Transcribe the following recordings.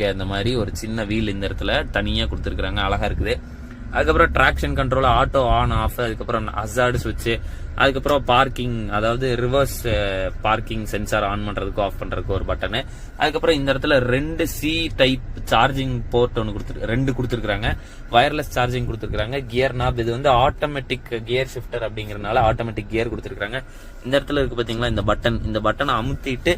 இந்த மாதிரி ஒரு சின்ன வீல் இந்த இடத்துல தனியா கொடுத்துருக்காங்க, அழகா இருக்குது. அதுக்கப்புறம் traction control, auto on off, அதுக்கப்புறம் ஹசார்டு சுவிட்ச், அதுக்கப்புறம் பார்க்கிங், அதாவது ரிவர்ஸ் பார்க்கிங் சென்சார் ஆன் பண்றதுக்கு ஆஃப் பண்றதுக்கு ஒரு பட்டனு. அதுக்கப்புறம் இந்த இடத்துல 2 C டைப் சார்ஜிங் போர்ட் ஒன்று ரெண்டு கொடுத்துருக்காங்க, வயர்லெஸ் சார்ஜிங் கொடுத்துருக்காங்க. கியர் நாப், இது வந்து ஆட்டோமேட்டிக் கியர் ஷிஃப்டர் அப்படிங்கறதுனால ஆட்டோமேட்டிக் கியர் கொடுத்துருக்காங்க. இந்த இடத்துல இருக்கு பாத்தீங்களா இந்த பட்டனை அமுத்திட்டு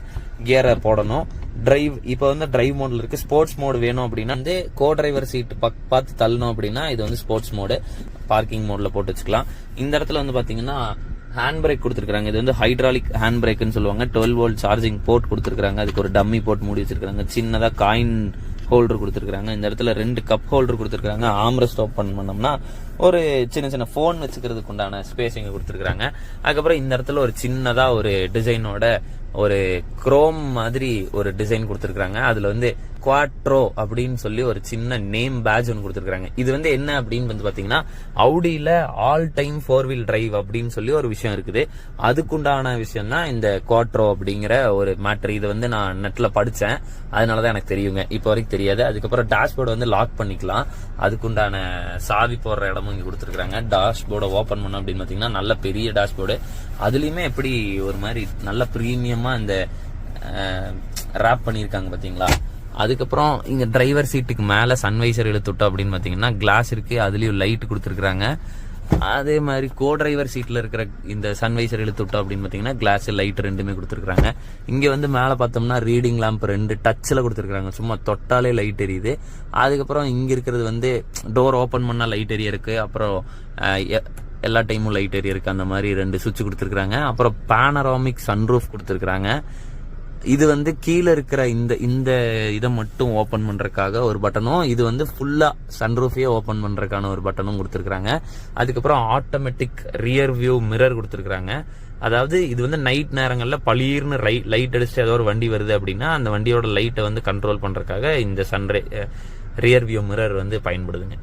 கியரை போடணும். டிரைவ், இப்போ வந்து டிரைவ் மோட்ல இருக்கு. ஸ்போர்ட்ஸ் மோடு வேணும் அப்படின்னா வந்து கோ டிரைவர் சீட் பார்த்து தள்ளணும் அப்படின்னா இது வந்து ஸ்போர்ட்ஸ் மோடு, பார்க்கிங் மோட்ல போட்டு வச்சுக்கலாம். இந்த இடத்துல வந்து பாத்தீங்கன்னா ஹேண்ட் பிரேக் கொடுத்துருக்காங்க. இது வந்து ஹைட்ராலிக் ஹேண்ட் பிரேக்னு சொல்லுவாங்க. 12 வோல்ட் சார்ஜிங் போர்ட் கொடுத்துருக்காங்க. அதுக்கு ஒரு டம்மி போர்ட் மூடி வச்சிருக்காங்க. சின்னதா காயின் ஹோல்டர் கொடுத்துருக்காங்க. இந்த இடத்துல 2 கப் ஹோல்டர் கொடுத்துருக்காங்க. ஆம்ரெஸ்ட் ஓப்பன் பண்ணோம்னா ஒரு சின்ன சின்ன போன் வச்சுக்கிறதுக்கு உண்டான ஸ்பேஸ் இங்க கொடுத்துருக்காங்க. அதுக்கப்புறம் இந்த இடத்துல ஒரு சின்னதா ஒரு டிசைனோட ஒரு குரோம் மாதிரி ஒரு டிசைன் கொடுத்துருக்காங்க. அதுல வந்து குவாட்ரோ அப்படின்னு சொல்லி ஒரு சின்ன நேம் பேட்ச் ஒன்று கொடுத்துருக்காங்க. இது வந்து என்ன அப்படின்னு வந்து பாத்தீங்கன்னா அவுடியில ஆல் டைம் 4 வீல் டிரைவ் அப்படின்னு சொல்லி ஒரு விஷயம் இருக்குது. அதுக்குண்டான விஷயம் தான் இந்த குவாட்ரோ அப்படிங்கிற ஒரு மேட்டர். இது வந்து நான் நெட்ல படிச்சேன், அதனாலதான் எனக்கு தெரியுங்க, இப்போ வரைக்கும் தெரியாது. அதுக்கப்புறம் டேஷ்போர்டு வந்து லாக் பண்ணிக்கலாம், அதுக்குண்டான சாவி போடுற இடமும் இங்க கொடுத்துருக்காங்க. டேஷ்போர்டை ஓபன் பண்ணோம் அப்படின்னு பாத்தீங்கன்னா நல்ல பெரிய டேஷ்போர்டு, அதுலயுமே எப்படி ஒரு மாதிரி நல்ல பிரீமியமா இந்த ராப் பண்ணிருக்காங்க பாத்தீங்களா. அதுக்கப்புறம் இங்க டிரைவர் சீட்டுக்கு மேல சன்வைசர் இழுத்துட்டோம் அப்படின்னு பாத்தீங்கன்னா கிளாஸ் இருக்கு, அதுலயும் லைட் கொடுத்துருக்காங்க. அதே மாதிரி கோ டிரைவர் சீட்ல இருக்கிற இந்த சன்வைசர் இழுத்துட்டோம் அப்படின்னு பாத்தீங்கன்னா கிளாஸ் லைட் ரெண்டுமே கொடுத்துருக்காங்க. இங்க வந்து மேல பார்த்தோம்னா ரீடிங் லேம்ப் 2 டச்ல கொடுத்துருக்காங்க, சும்மா தொட்டாலே லைட் எரியுது. அதுக்கப்புறம் இங்க இருக்கிறது வந்து டோர் ஓபன் பண்ணா லைட் எரிய இருக்கு, அப்புறம் எல்லா டைமும் லைட் எரிய இருக்கு, அந்த மாதிரி 2 சுவிட்ச் கொடுத்துருக்காங்க. அப்புறம் பேனராமிக் சன்ரூஃப் கொடுத்துருக்காங்க. இது வந்து கீழே இருக்கிற இந்த இதை மட்டும் ஓபன் பண்றதுக்காக ஒரு பட்டனும், இது வந்து ஃபுல்லா சன்ரூஃபையே ஓபன் பண்றதுக்கான ஒரு பட்டனும் கொடுத்துருக்காங்க. அதுக்கப்புறம் ஆட்டோமேட்டிக் ரியர் வியூ மிரர் கொடுத்துருக்காங்க. அதாவது இது வந்து நைட் நேரங்கள்ல பளீர்னு லைட் அடிச்சு ஏதோ ஒரு வண்டி வருது அப்படின்னா அந்த வண்டியோட லைட்டை வந்து கண்ட்ரோல் பண்றதுக்காக இந்த ரியர் வியூ மிரர் வந்து பயன்படுதுங்க.